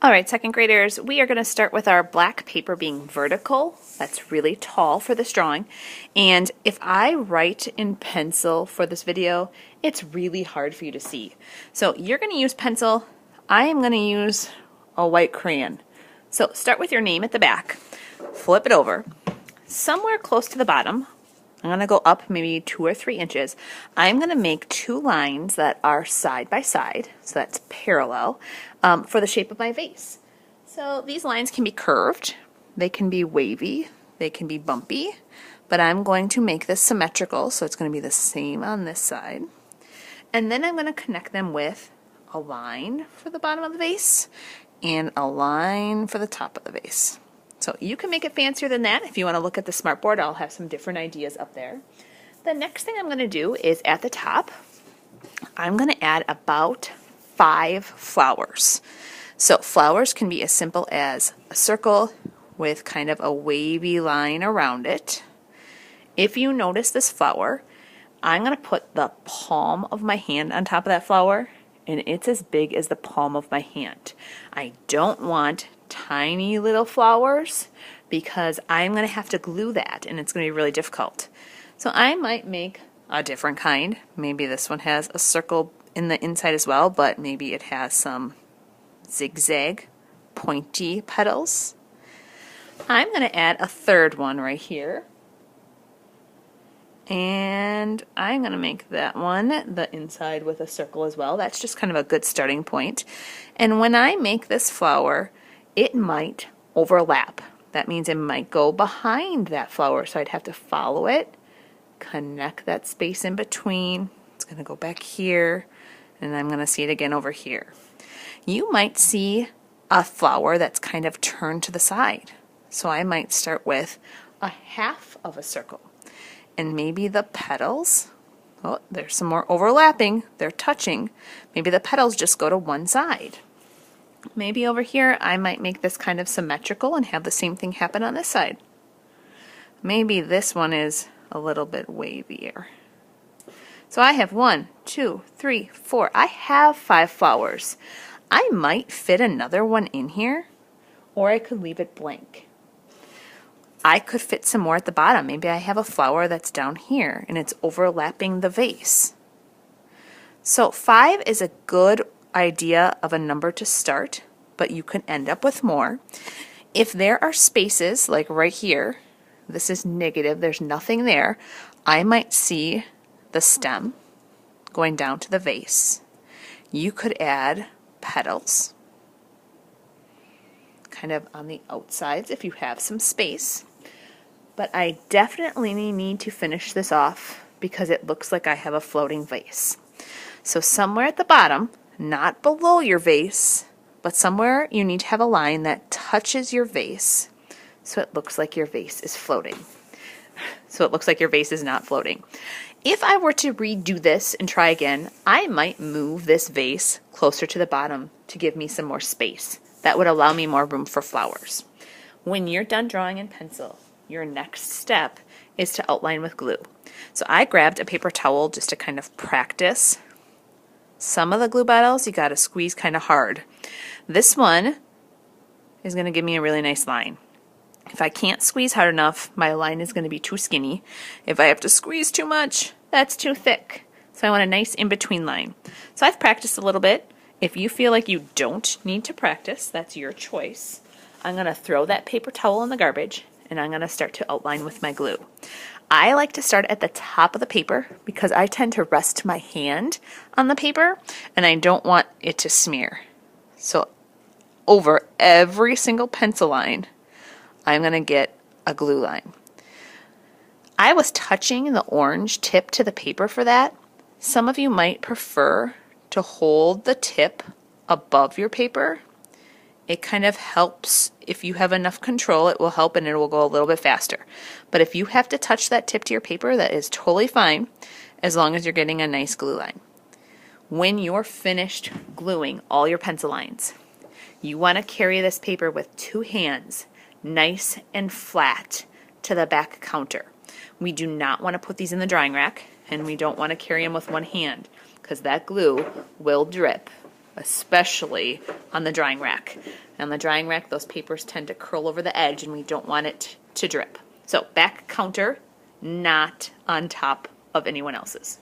All right, second graders, we are going to start with our black paper being vertical. That's really tall for this drawing. And if I write in pencil for this video, it's really hard for you to see. So you're going to use pencil. I am going to use a white crayon. So start with your name at the back, flip it over. Somewhere close to the bottom, I'm going to go up maybe 2 or 3 inches. I'm going to make 2 lines that are side by side, so that's parallel, for the shape of my vase. So these lines can be curved, they can be wavy, they can be bumpy, but I'm going to make this symmetrical, so it's going to be the same on this side. And then I'm going to connect them with a line for the bottom of the vase and a line for the top of the vase. So you can make it fancier than that. If you want to look at the smartboard, I'll have some different ideas up there. The next thing I'm going to do is at the top, I'm going to add about 5 flowers. So flowers can be as simple as a circle with kind of a wavy line around it. If you notice this flower, I'm going to put the palm of my hand on top of that flower, and it's as big as the palm of my hand. I don't want tiny little flowers because I'm going to have to glue that and it's going to be really difficult. So I might make a different kind. Maybe this one has a circle in the inside as well, but maybe it has some zigzag pointy petals. I'm going to add a third one right here. And I'm going to make that one the inside with a circle as well. That's just kind of a good starting point. And when I make this flower, it might overlap. That means it might go behind that flower, so I'd have to follow it, connect that space in between. It's going to go back here, and I'm going to see it again over here. You might see a flower that's kind of turned to the side. So I might start with a half of a circle. And maybe the petals, oh, there's some more overlapping, they're touching. Maybe the petals just go to one side. Maybe over here I might make this kind of symmetrical and have the same thing happen on this side. Maybe this one is a little bit wavier. So I have 1, 2, 3, 4. I have 5 flowers. I might fit another one in here, or I could leave it blank. I could fit some more at the bottom. Maybe I have a flower that's down here and it's overlapping the vase. So 5 is a good idea of a number to start, but you can end up with more. If there are spaces, like right here, this is negative, there's nothing there, I might see the stem going down to the vase. You could add petals, kind of on the outsides if you have some space. But I definitely need to finish this off because it looks like I have a floating vase. So somewhere at the bottom, not below your vase, but somewhere you need to have a line that touches your vase so it looks like your vase is floating. So it looks like your vase is not floating. If I were to redo this and try again, I might move this vase closer to the bottom to give me some more space. That would allow me more room for flowers. When you're done drawing in pencil, your next step is to outline with glue. So I grabbed a paper towel just to kind of practice. Some of the glue bottles you got to squeeze kind of hard. This one is going to give me a really nice line. If I can't squeeze hard enough, my line is going to be too skinny. If I have to squeeze too much, that's too thick. So I want a nice in-between line. So I've practiced a little bit. If you feel like you don't need to practice, that's your choice. I'm going to throw that paper towel in the garbage and I'm going to start to outline with my glue. I like to start at the top of the paper because I tend to rest my hand on the paper and I don't want it to smear. So over every single pencil line, I'm going to get a glue line. I was touching the orange tip to the paper for that. Some of you might prefer to hold the tip above your paper. It kind of helps. If you have enough control, it will help and it will go a little bit faster. But if you have to touch that tip to your paper, that is totally fine as long as you're getting a nice glue line. When you're finished gluing all your pencil lines, you want to carry this paper with 2 hands, nice and flat, to the back counter. We do not want to put these in the drying rack, and we don't want to carry them with 1 hand because that glue will drip. especially on the drying rack. On the drying rack, those papers tend to curl over the edge and we don't want it to drip. So back counter, not on top of anyone else's.